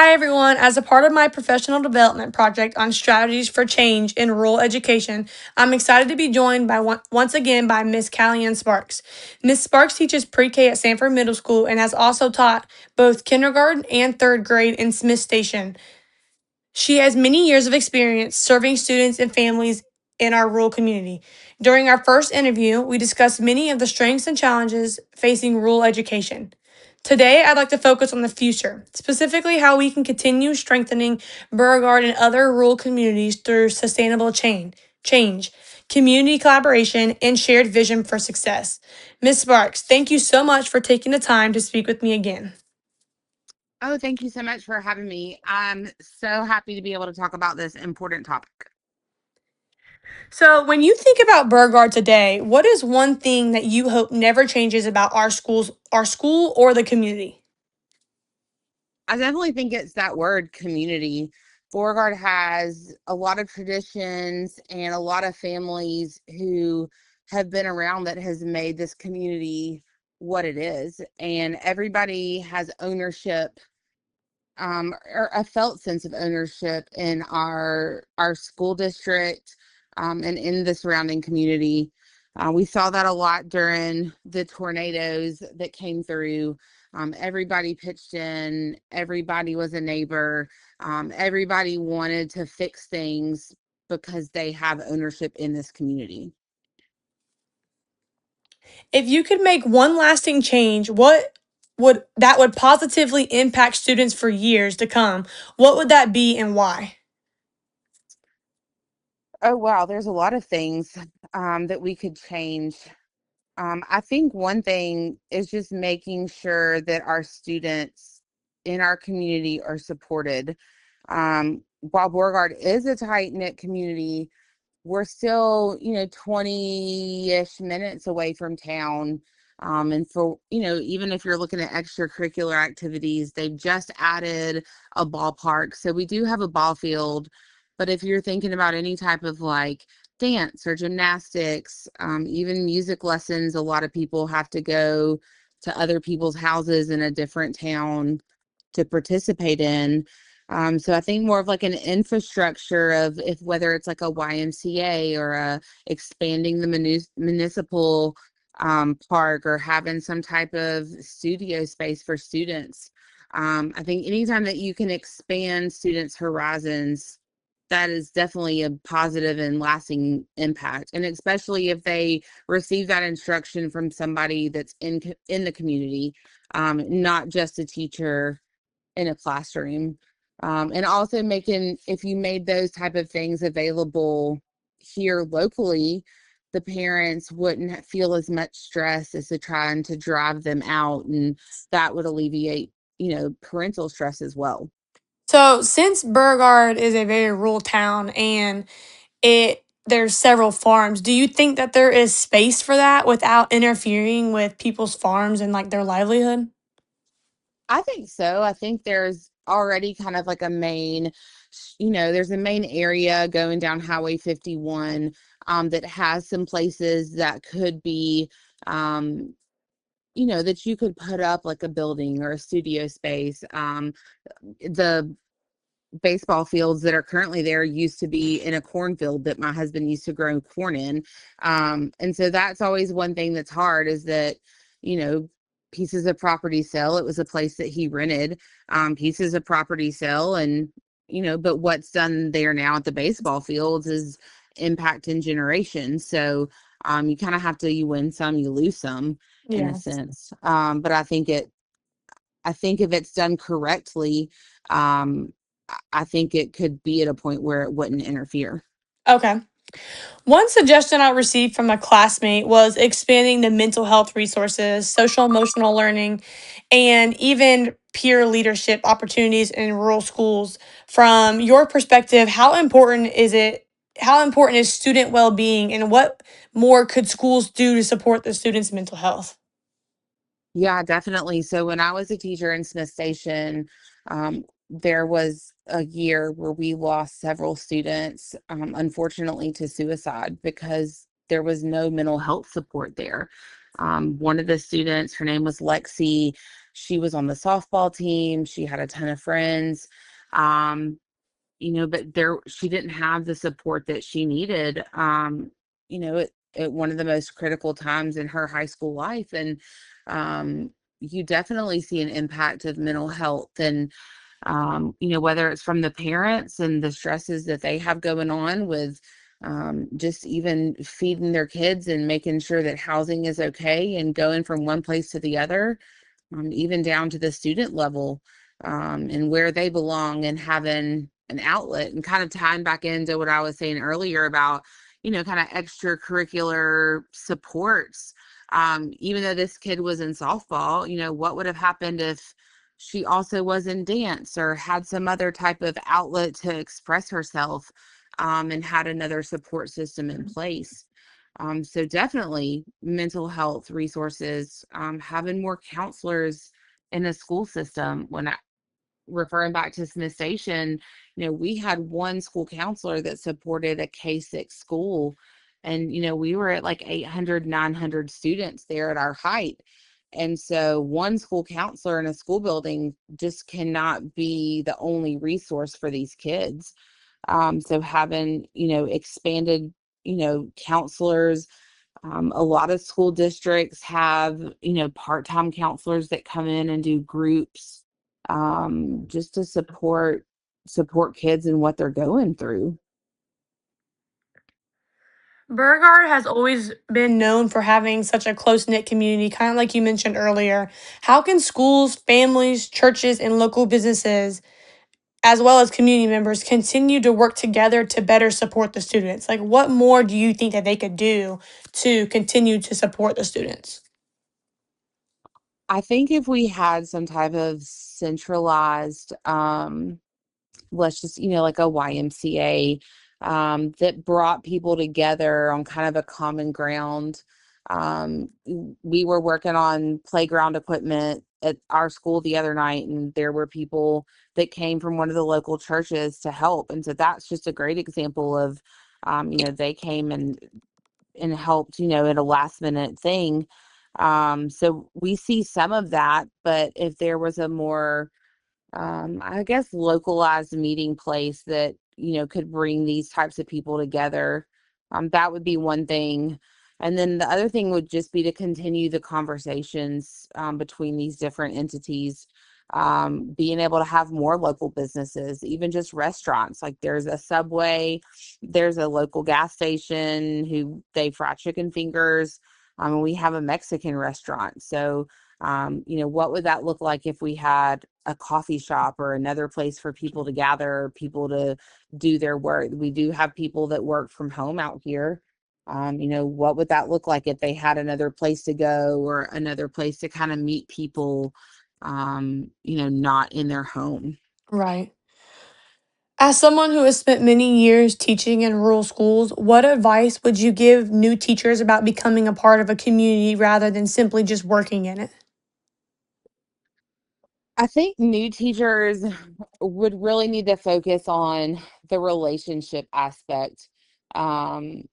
Hi, everyone. As a part of my professional development project on strategies for change in rural education, I'm excited to be joined by once again by Miss Callianne Sparks. Miss Sparks teaches pre-K at Sanford Middle School and has also taught both kindergarten and third grade in Smith Station. She has many years of experience serving students and families in our rural community. During our first interview, we discussed many of the strengths and challenges facing rural education. Today, I'd like to focus on the future, specifically how we can continue strengthening Beauregard and other rural communities through sustainable change, community collaboration, and shared vision for success. Ms. Sparks, thank you so much for taking the time to speak with me again. Oh, thank you so much for having me. I'm so happy to be able to talk about this important topic. So, when you think about Beauregard today, what is one thing that you hope never changes about our school, or the community? I definitely think it's that word community. Beauregard has a lot of traditions and a lot of families who have been around that has made this community what it is. And everybody has ownership, or a felt sense of ownership in our school district, and in the surrounding community. We saw that a lot during the tornadoes that came through. Everybody pitched in. Everybody was a neighbor. Everybody wanted to fix things because they have ownership in this community. If you could make one lasting change, what would positively impact students for years to come? What would that be and why? Oh, wow. There's a lot of things that we could change. I think one thing is just making sure that our students in our community are supported. While Beauregard is a tight knit community, we're still, 20-ish minutes away from town. And for, even if you're looking at extracurricular activities, they've just added a ballpark. So we do have a ball field. But if you're thinking about any type of like dance or gymnastics, even music lessons, a lot of people have to go to other people's houses in a different town to participate in. So I think more of like an infrastructure of if whether it's like a YMCA or expanding the municipal park or having some type of studio space for students. I think anytime that you can expand students' horizons, that is definitely a positive and lasting impact. And especially if they receive that instruction from somebody that's in the community, not just a teacher in a classroom. And also making, if you made those type of things available here locally, the parents wouldn't feel as much stress as to trying to drive them out, and that would alleviate, parental stress as well. So, since Beauregard is a very rural town and there's several farms, do you think that there is space for that without interfering with people's farms and like their livelihood? I think so. I think there's already kind of like a main, there's a main area going down Highway 51, that has some places that could be, um, that you could put up like a building or a studio space. The baseball fields that are currently there used to be in a cornfield that my husband used to grow corn in. And so that's always one thing that's hard is that, you know, pieces of property sell. It was a place that he rented, pieces of property sell. And, but what's done there now at the baseball fields is impact in generations. So you kind of have to, you win some, you lose some in a Yeah. sense. But I think if it's done correctly, um, I think it could be at a point where it wouldn't interfere. Okay. One suggestion I received from a classmate was expanding the mental health resources, social emotional learning, and even peer leadership opportunities in rural schools. From your perspective, how important is student well-being, and what more could schools do to support the students' mental health? Yeah, definitely. So when I was a teacher in Smith Station, there was a year where we lost several students, unfortunately, to suicide because there was no mental health support there. One of the students, her name was Lexi, she was on the softball team. She had a ton of friends. Um, but she didn't have the support that she needed. At one of the most critical times in her high school life, and you definitely see an impact of mental health, and whether it's from the parents and the stresses that they have going on with just even feeding their kids and making sure that housing is okay and going from one place to the other, even down to the student level, and where they belong and having an outlet, and kind of tying back into what I was saying earlier about, kind of extracurricular supports. Even though this kid was in softball, what would have happened if she also was in dance or had some other type of outlet to express herself, and had another support system in place. So definitely mental health resources, having more counselors in the school system. Referring back to Smith Station, we had one school counselor that supported a K-6 school. And, we were at like 800, 900 students there at our height. And so one school counselor in a school building just cannot be the only resource for these kids. So having, expanded, counselors, a lot of school districts have, part-time counselors that come in and do groups, just to support kids and what they're going through. Beauregard has always been known for having such a close knit community, kind of like you mentioned earlier. How can schools, families, churches, and local businesses, as well as community members, continue to work together to better support the students? Like, what more do you think that they could do to continue to support the students? I think if we had some type of centralized, let's just, like a YMCA, that brought people together on kind of a common ground. We were working on playground equipment at our school the other night, and there were people that came from one of the local churches to help. And so that's just a great example of, they came and helped, in a last minute thing. So we see some of that, but if there was a more, I guess, localized meeting place that, could bring these types of people together, that would be one thing. And then the other thing would just be to continue the conversations, between these different entities, being able to have more local businesses, even just restaurants. Like there's a Subway, there's a local gas station who they fry chicken fingers. We have a Mexican restaurant. So, what would that look like if we had a coffee shop or another place for people to gather, people to do their work? We do have people that work from home out here. What would that look like if they had another place to go or another place to kind of meet people, not in their home? Right. As someone who has spent many years teaching in rural schools, what advice would you give new teachers about becoming a part of a community rather than simply just working in it? I think new teachers would really need to focus on the relationship aspect. Um,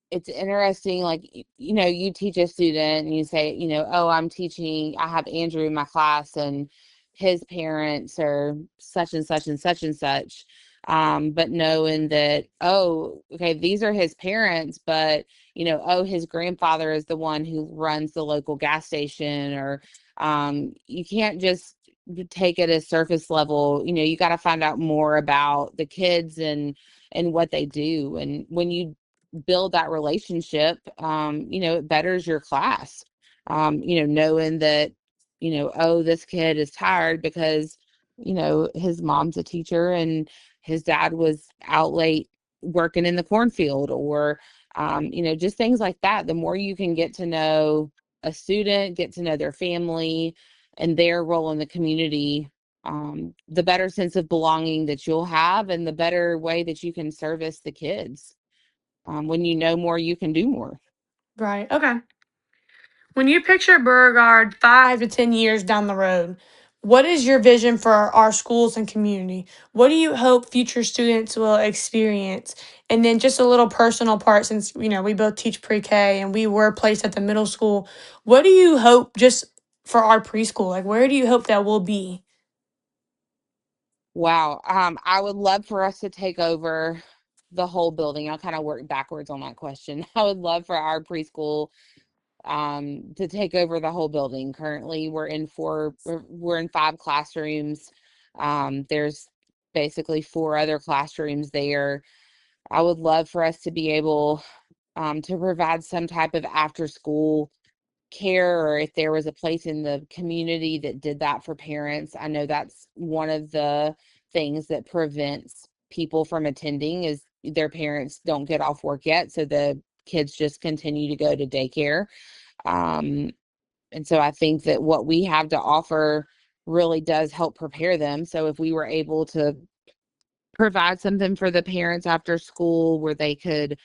it's interesting, like, you teach a student and you say, oh, I have Andrew in my class, and his parents are such and such and such and such. But knowing that, oh, okay, these are his parents, but, oh, his grandfather is the one who runs the local gas station. Or you can't just take it as surface level. You got to find out more about the kids and what they do. And when you build that relationship, it betters your class. Knowing that, oh, this kid is tired because, his mom's a teacher and his dad was out late working in the cornfield, or, just things like that. The more you can get to know a student, get to know their family and their role in the community, the better sense of belonging that you'll have, and the better way that you can service the kids. When you know more, you can do more. Right. Okay. When you picture Beauregard 5 to 10 years down the road, what is your vision for our schools and community? What do you hope future students will experience? And then just a little personal part, since we both teach pre-K and we were placed at the middle school. What do you hope just for our preschool? Like, where do you hope that will be? Wow. I would love for us to take over the whole building. I'll kind of work backwards on that question. I would love for our preschool to take over the whole building. Currently, we're in 5 classrooms. There's basically 4 other classrooms there. I would love for us to be able to provide some type of after school care, or if there was a place in the community that did that for parents. I know that's one of the things that prevents people from attending is their parents don't get off work yet, so the kids just continue to go to daycare. Um, and so I think that what we have to offer really does help prepare them. So if we were able to provide something for the parents after school where they could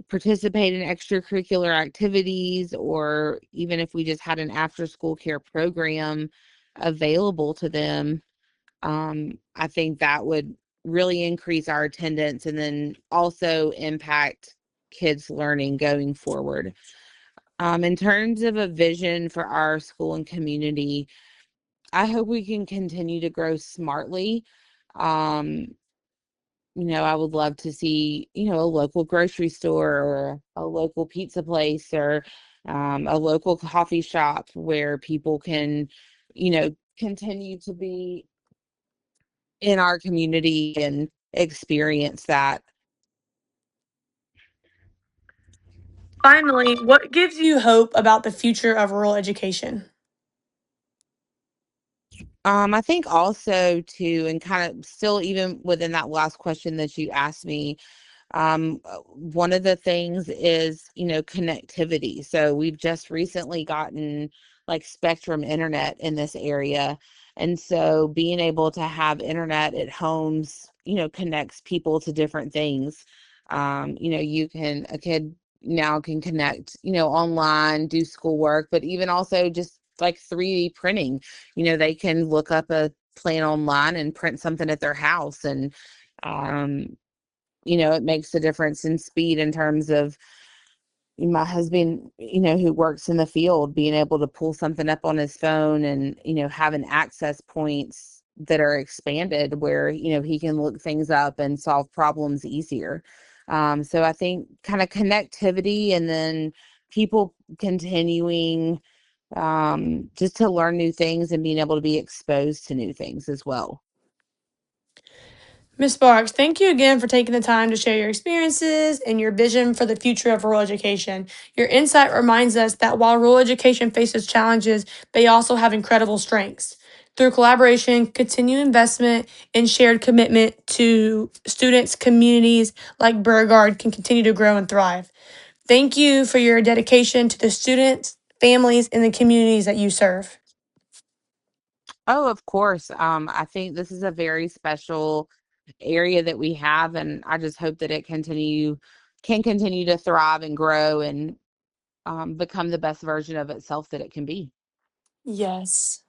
participate in extracurricular activities, or even if we just had an after school care program available to them, I think that would really increase our attendance and then also impact kids' learning going forward. In terms of a vision for our school and community, I hope we can continue to grow smartly. Um, I would love to see, a local grocery store or a local pizza place or a local coffee shop where people can, continue to be in our community and experience that. Finally, what gives you hope about the future of rural education? I think also too, and kind of still even within that last question that you asked me, one of the things is, connectivity. So we've just recently gotten like Spectrum internet in this area. And so being able to have internet at homes, connects people to different things. A kid now can connect, online, do schoolwork, but even also just like 3D printing, they can look up a plan online and print something at their house. And, um, it makes a difference in speed in terms of my husband, who works in the field, being able to pull something up on his phone and, having access points that are expanded where, he can look things up and solve problems easier. So I think kind of connectivity and then people continuing just to learn new things and being able to be exposed to new things as well. Ms. Sparks, thank you again for taking the time to share your experiences and your vision for the future of rural education. Your insight reminds us that while rural education faces challenges, they also have incredible strengths. Through collaboration, continued investment, and shared commitment to students, communities like Beauregard can continue to grow and thrive. Thank you for your dedication to the students, families, and the communities that you serve. Oh, of course. I think this is a very special area that we have, and I just hope that it can continue to thrive and grow and become the best version of itself that it can be. Yes.